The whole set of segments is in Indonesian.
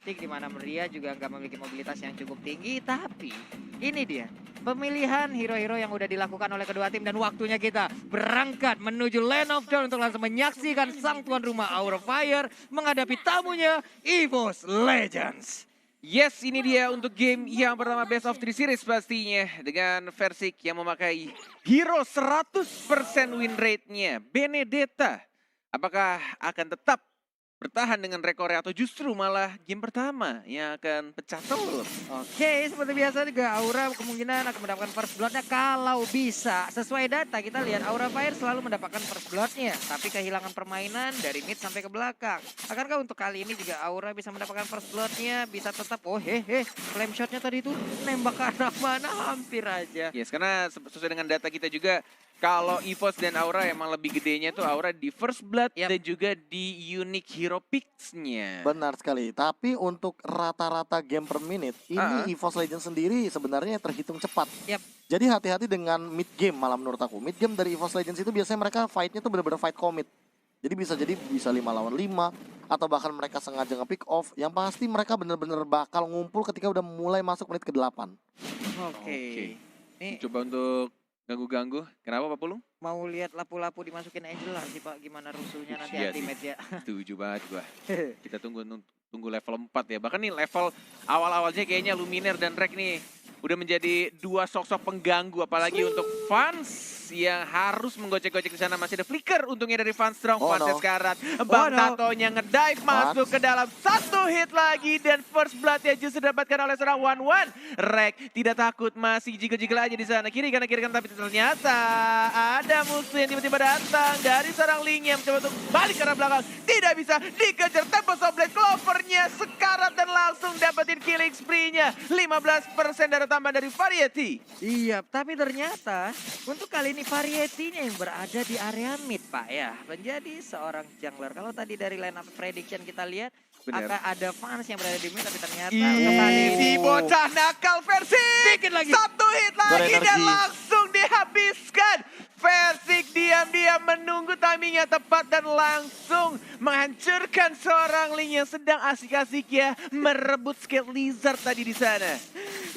Fnatic di mana Maria juga nggak memiliki mobilitas yang cukup tinggi, tapi ini dia pemilihan hero-hero yang udah dilakukan oleh kedua tim dan waktunya kita berangkat menuju Land of Dawn untuk langsung menyaksikan sang tuan rumah Aura Fire menghadapi tamunya EVOS Legends. Yes, ini dia untuk game yang pertama Best of 3 Series pastinya. Dengan Versik yang memakai hero 100% win rate-nya, Benedetta. Apakah akan tetap bertahan dengan rekornya atau justru malah game pertama yang akan pecah telur? Oke, seperti biasa juga Aura kemungkinan akan mendapatkan first blood-nya kalau bisa. Sesuai data kita lihat Aura Fire selalu mendapatkan first blood-nya, tapi kehilangan permainan dari mid sampai ke belakang. Akankah untuk kali ini juga Aura bisa mendapatkan first blood-nya, bisa tetap flame shot-nya tadi itu nembak ke arah mana hampir aja. Yes, karena sesuai dengan data kita juga, kalau EVOS dan Aura emang lebih gedenya tuh Aura di first blood dan juga di unique hero picks-nya. Benar sekali, tapi untuk rata-rata game per menit, ini EVOS Legends sendiri sebenarnya terhitung cepat. Jadi hati-hati dengan mid game malah menurut aku. Mid game dari EVOS Legends itu biasanya mereka fight-nya tuh benar-benar fight commit. Jadi bisa 5 lawan 5, atau bahkan mereka sengaja nge-pick off. Yang pasti mereka benar-benar bakal ngumpul ketika udah mulai masuk menit ke-8. Oke. Ini coba untuk ganggu-ganggu. Kenapa Pak Pulung? mau lihat lapu-lapu dimasukin Angela sih Pak, gimana rusuhnya nanti Iya ultimate ya. Setuju banget gua. Kita tunggu level 4 ya. Bahkan nih level awal-awalnya kayaknya Luminaire dan Rek nih udah menjadi dua sosok pengganggu, apalagi untuk fans yang harus menggocek-gocek di sana. Masih ada flicker untungnya dari Van Strong. Fansnya sekarat. Bang Tatonya ngedive masuk ke dalam satu hit lagi dan first blood ya justru didapatkan oleh seorang 1-1. Rek tidak takut, masih jiggle-jiggle aja di sana. Kiri kanan tapi ternyata ada musuh yang tiba-tiba datang dari seorang Ling yang mencoba untuk balik ke arah belakang. Tidak bisa dikejar, Tempest of Blade Clover-nya sekarat dan langsung dapetin killing spree-nya. 15% darah tambahan dari Variety. Iya, tapi ternyata untuk kali ini Variety-nya yang berada di area mid Pak ya. Menjadi seorang jungler. Kalau tadi dari line up prediction kita lihat akan ada fans yang berada di mid, tapi ternyata untuk kali ini Si bocah nakal versi. Dikit lagi. Satu hit lagi dan langsung dihabiskan. Versik diam-diam menunggu timingnya tepat dan langsung menghancurkan seorang Ling yang sedang asik-asik ya merebut skill Lizard tadi di sana.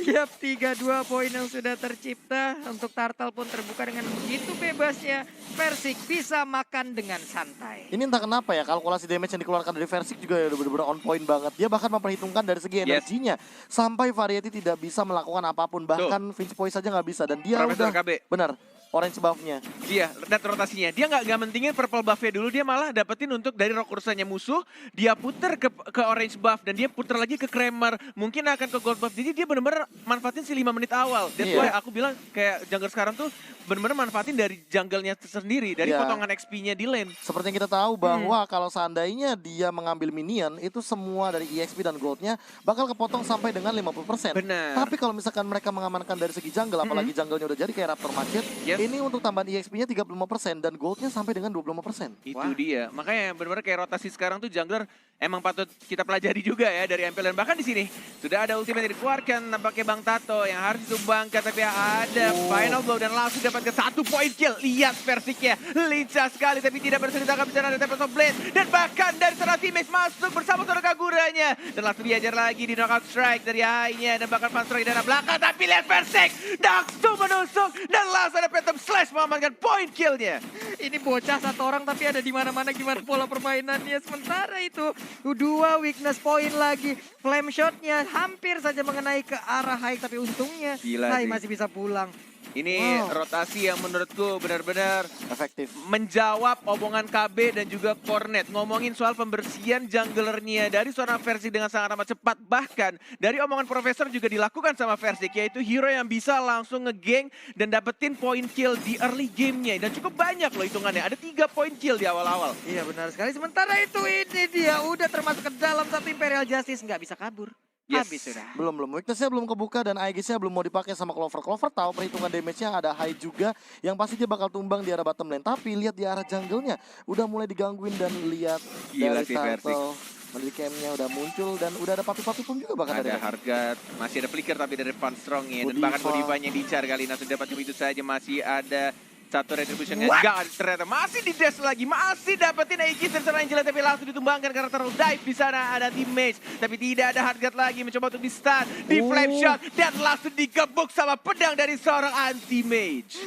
Yap, 3-2 poin yang sudah tercipta. Untuk Turtle pun terbuka dengan begitu bebasnya. Versik bisa makan dengan santai. Ini entah kenapa ya, kalkulasi damage yang dikeluarkan dari Versik juga udah benar-benar on point banget. Dia bahkan memperhitungkan dari segi energinya. Sampai Variety tidak bisa melakukan apapun. Bahkan Finch Poise saja nggak bisa. Dan dia Profesor udah, KB. benar, orange buff-nya. Iya, dan rotasinya. Dia nggak mentingin purple buff-nya dulu, dia malah dapetin untuk dari rokursanya musuh, dia puter ke orange buff, dan dia puter lagi ke Kramer, mungkin akan ke gold buff. Jadi dia benar-benar manfaatin si 5 menit awal. That's why aku bilang kayak jungler sekarang tuh benar-benar manfaatin dari jungle-nya sendiri, dari potongan XP-nya di lane. Seperti yang kita tahu bahwa kalau seandainya dia mengambil minion, itu semua dari EXP dan gold-nya bakal kepotong sampai dengan 50%. Benar. Tapi kalau misalkan mereka mengamankan dari segi jungle, apalagi jungle-nya udah jadi kayak Raptor Macet, ini untuk tambahan EXP-nya 35% dan gold-nya sampai dengan 25%. Itu dia. Makanya benar-benar kayak rotasi sekarang tuh jungler emang patut kita pelajari juga ya dari MPL. Dan bahkan di sini sudah ada ultimate yang dikeluarkan nampaknya Bang Tato yang harus disumbangkan, tapi ada final blow dan langsung dapatkan 1 point kill. Lihat Versiknya lincah sekali tapi tidak berhasil ditangkap di sana ada Tempest of Blade dan bahkan dari seorang teammates masuk bersama seorang Kaguranya dan langsung diajar lagi di knockout strike dari AI-nya dan bahkan Van Strike dari belakang, tapi lihat Versik langsung menusuk dan langsung ada Phantom Slash mengamankan point kill-nya. Ini bocah satu orang tapi ada di mana-mana gimana pola permainannya. Sementara itu 2 weakness point lagi. Flame shot-nya hampir saja mengenai ke arah Hai, tapi untungnya Hai masih bisa pulang. Ini rotasi yang menurutku benar-benar efektif. Menjawab omongan KB dan juga Cornet. Ngomongin soal pembersihan junglernya dari seorang Versik dengan sangat amat cepat. Bahkan dari omongan Profesor juga dilakukan sama Versik. Yaitu hero yang bisa langsung nge-gank dan dapetin point kill di early game-nya. Dan cukup banyak loh hitungannya. Ada 3 point kill di awal-awal. Iya benar sekali. Sementara itu ini dia udah termasuk ke dalam satu Imperial Justice. Nggak bisa kabur. Habis sudah. Belum. Weakness-nya belum kebuka dan Aegis-nya belum mau dipakai sama Clover. Clover tahu perhitungan damage-nya ada high juga yang pasti dia bakal tumbang di arah bottom lane. Tapi lihat di arah jungle-nya udah mulai digangguin dan lihat Gila dari sih Turtle. Dari camp-nya udah muncul dan udah ada papi-papi pun juga bahkan ada dari harga, masih ada flicker tapi dari Van Strong ya. Dan bahkan Godivanya dicar kali langsung dapat itu saja. Masih ada Satu retribution enggak, ternyata masih di dash lagi, masih dapetin Aegis dari seorang Angela, tapi langsung ditumbangkan karena terlalu dive di sana. Ada teammate, tapi tidak ada Hardguard lagi, mencoba untuk di-stun, di flame shot, dan langsung digebuk sama pedang dari seorang anti-mage.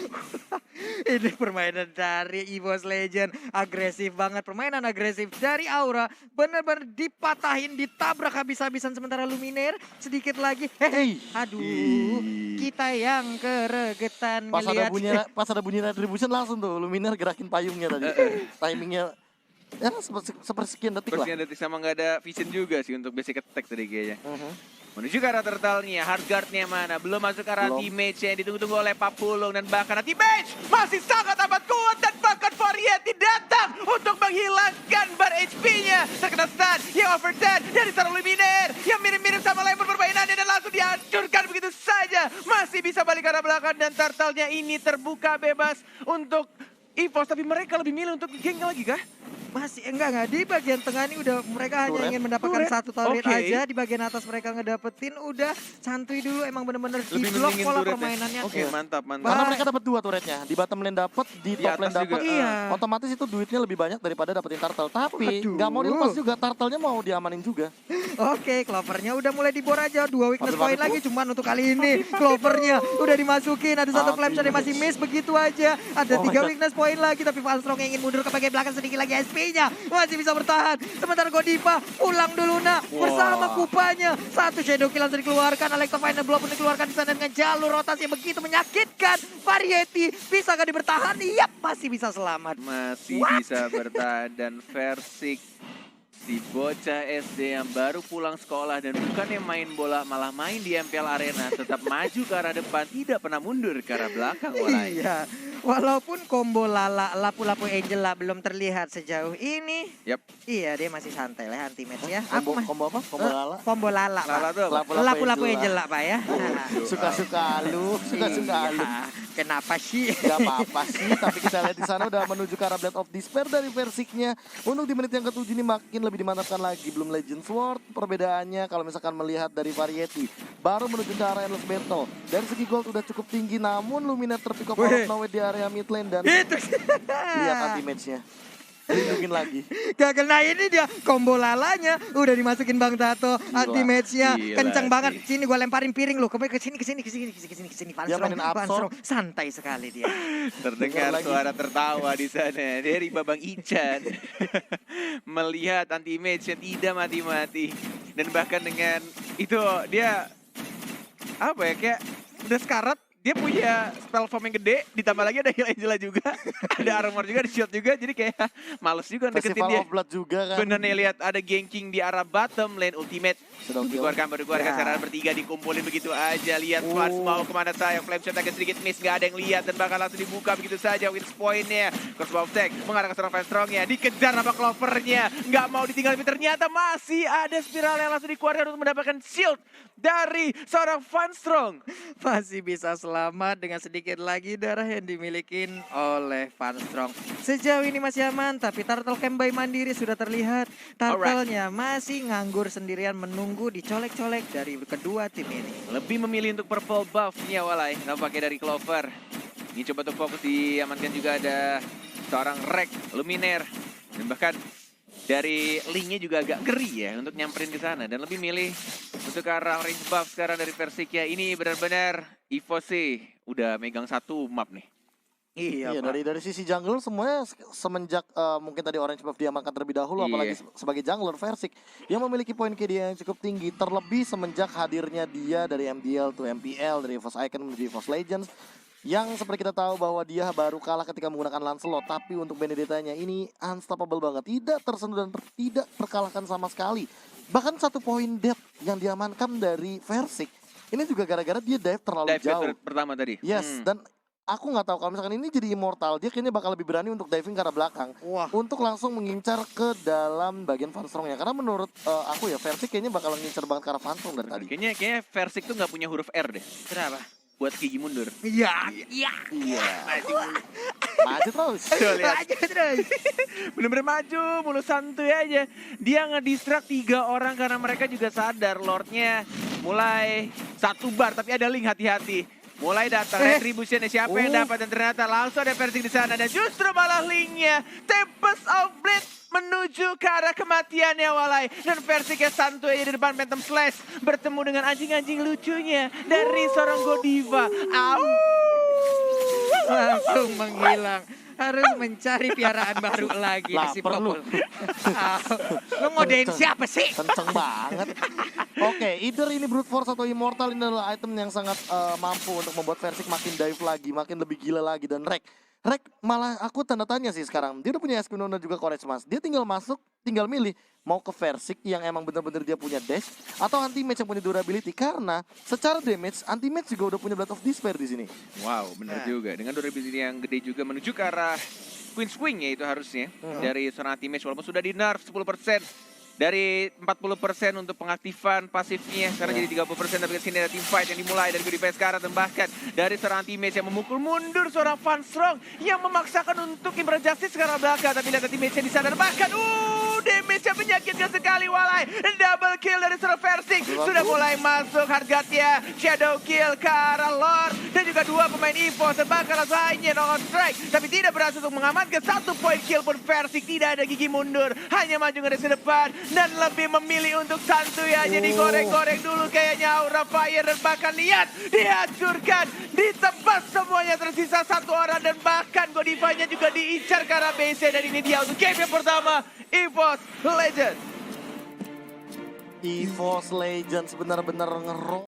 Ini permainan dari EVOS Legend, agresif banget, permainan agresif dari Aura, benar-benar dipatahin, ditabrak habis-habisan, sementara Luminaire sedikit lagi, aduh, kita yang keregetan ngeliat. Pas ada bunyi retribution langsung tuh Luminaire gerakin payungnya tadi. Timingnya ya sepersekian detik lah. Sepersekian detik sama nggak ada vision juga sih untuk basic attack tadi kayaknya. Menuju ke arah turtle-nya, Hardguard-nya mana? Belum masuk ke arah teammate yang ditunggu-tunggu oleh Papulung. Dan bahkan teammate masih sangat amat kuat. Dan bahkan Variety datang untuk menghilangkan bar HP-nya. Terkena stun, yang overtime dari seorang Luminaire. Yang mirip-mirip sama Lemon permainannya dan langsung dihancurkan begitu saja. Masih bisa balik ke arah belakang dan turtle-nya ini terbuka bebas untuk EVOS. Tapi mereka lebih milih untuk geng lagi kah? Masih enggak di bagian tengah ini udah mereka hanya ingin mendapatkan satu turret aja. Di bagian atas mereka ngedapetin udah santuy dulu, emang bener-bener di blok pola permainannya. Oke, mantap. Karena mereka dapat 2 turretnya, di bottom lane dapat, di top lane dapat. Iya. Otomatis itu duitnya lebih banyak daripada dapetin turtle. Tapi nggak mau dilepas juga, turtle-nya mau diamanin juga. Oke, Clover-nya udah mulai dibor aja, 2 weakness point lagi cuman untuk kali ini. Clover-nya udah dimasukin, ada satu flame shot yang masih miss begitu aja. Ada 3 weakness point lagi, tapi Vanstrong yang ingin mundur ke bagian belakang sedikit lagi SP-nya masih bisa bertahan. Sementara Godiva pulang dulu bersama kupanya. Satu shadow kill langsung dikeluarkan, Alexa Final Blow pun dikeluarkan di sana dengan jalur rotasi yang begitu menyakitkan. Variety bisa gak bertahan? Yap, masih bisa selamat. Masih bisa bertahan dan Versik si bocah SD yang baru pulang sekolah dan bukannya main bola malah main di MPL Arena, tetap maju ke arah depan, tidak pernah mundur ke arah belakang. Iya, walaupun combo Lala lapu-lapu Angela belum terlihat sejauh ini. Iya, dia masih santai lah anti-match ya. Combo apa? Combo Lala? Combo Lala, Lala tuh apa? Lapu-lapu Angela, Pak ya. Suka-suka lu. Kenapa sih? Gak apa-apa sih, tapi kita lihat di sana udah menuju ke arah Blade of Despair dari Versiknya. Untuk di menit yang ke-7 ini makin lebih dimantapkan lagi. Belum Legend Sword, perbedaannya kalau misalkan melihat dari Variety baru menuju ke arah Endless Battle. Dari segi gold udah cukup tinggi, namun Luminaire terpick up out of nowhere di area mid lane. Dan lihat anti-match-nya, lindungin lagi. Gak kena ini dia, combo Lalanya udah dimasukin Bang Tato, anti-match-nya kencang banget. Sini gue lemparin piring lu, ke sini. Vanstrong santai sekali dia. Terdengar suara tertawa di sana dari Babang Ican. Melihat anti-match-nya tidak mati-mati. Dan bahkan dengan itu dia apa ya, kayak udah sekarat. Dia punya spell form yang gede, ditambah lagi ada heal Angela juga, ada armor juga, ada shield juga, jadi kayak males juga deketin dia. Festival of Blood juga kan. Bener nih, lihat ada ganking di arah bottom lane ultimate. Dikeluarkan secara bertiga, dikumpulin begitu aja. Lihat Flash mau kemana saya, flame shot agak sedikit miss, gak ada yang lihat dan bakal langsung dibuka begitu saja. Wins point-nya, crossbow attack mengarah ke seorang Vanstrong-nya, dikejar sama Clover-nya, gak mau ditinggal, tapi ternyata masih ada spiral yang langsung dikeluarkan untuk mendapatkan shield dari seorang Vanstrong. Masih bisa selamat dengan sedikit lagi darah yang dimiliki oleh Vanstrong. Sejauh ini masih aman, tapi Turtle Camp by Mandiri sudah terlihat. Turtle-nya masih nganggur sendirian menunggu dicolek-colek dari kedua tim ini. Lebih memilih untuk purple buff-nya Walai, nampaknya dari Clover. Ini coba untuk fokus diamankan juga ada seorang Rek, Luminaire. Dan bahkan dari Lee-nya juga agak ngeri ya untuk nyamperin ke sana. Dan lebih milih untuk ke arah range buff sekarang dari Versik ya. Ini benar-benar EVOS sih udah megang satu map nih. Iya, dari sisi jungle semuanya semenjak mungkin tadi orange buff diamankan terlebih dahulu, apalagi sebagai jungler Versik yang memiliki poin KD yang cukup tinggi, terlebih semenjak hadirnya dia dari MDL to MPL, dari EVOS Icon menuju EVOS Legends. Yang seperti kita tahu bahwa dia baru kalah ketika menggunakan Lancelot, tapi untuk Benedetta-nya ini unstoppable banget, tidak tersentuh dan tidak terkalahkan sama sekali. Bahkan satu poin death yang diamankan dari Versik ini juga gara-gara dia dive terlalu jauh. Pertama tadi. Yes, dan aku nggak tahu kalau misalkan ini jadi immortal, dia kayaknya bakal lebih berani untuk diving ke arah belakang. Untuk langsung mengincar ke dalam bagian Vanstrong-nya. Karena menurut aku ya, Versik kayaknya bakal ngincar banget ke arah Vanstrong dari tadi. Kayaknya Versik tuh nggak punya huruf R deh. Kenapa? Buat gigi mundur. Iya. Maju terus. Maju terus. Bener-bener maju, mulu santuy aja. Dia ngedistract 3 orang karena mereka juga sadar Lordnya mulai satu bar, tapi ada Link, hati-hati. mulai datang retribution siapa yang dapat, dan ternyata langsung ada Versing di sana dan justru malah linknya Tempest of Blade menuju ke arah kematiannya Walai, dan Versing santuy di depan Phantom Slash bertemu dengan anjing-anjing lucunya dari seorang Godiva. Langsung menghilang. Harus mencari piaraan baru lagi di si Lapar lu. Popol. Lu ngodein siapa sih? Kenceng banget. Oke, either ini Brute Force atau Immortal, ini adalah item yang sangat mampu untuk membuat Versing makin dive lagi, makin lebih gila lagi. Dan Rek malah aku tanda tanya sih sekarang. Dia udah punya Esquino dan juga Courage Mas. Dia tinggal masuk, tinggal milih mau ke Versing yang emang bener-bener dia punya dash atau anti-match yang punya durability. Karena secara damage, anti-match juga udah punya Blood of Despair di sini. Wow, benar juga. Dengan durability yang gede juga menuju ke arah Queen Swing ya itu harusnya. Dari seorang anti-match walaupun sudah di nerf 10%. Dari 40% untuk pengaktifan pasifnya, sekarang jadi 30%, tapi kesini ada team fight yang dimulai dari Godiva sekarang, dan bahkan dari seorang teammate yang memukul mundur seorang Van Strong yang memaksakan untuk Imran Justice sekarang belakang, tapi lihat teammate-nya di sana, bahkan damage-nya menyakitkan sekali Walai, double kill dari seorang Versing, sudah mulai masuk Hargatnya, shadow kill ke arah Lord, dan juga dua pemain EVOS, dan bahkan lainnya on strike, tapi tidak berhasil untuk mengamankan 1 poin kill pun. Versing tidak ada gigi mundur, hanya maju ke depan, dan lebih memilih untuk santuy aja digoreng-goreng dulu kayaknya Aura Fire, dan bahkan lihat dihancurkan, ditebas semuanya, tersisa 1 orang, dan bahkan Godivanya juga diincar ke arah BC, dan ini dia untuk game yang pertama EVOS Legends. EVOS Legends benar-benar ngerok.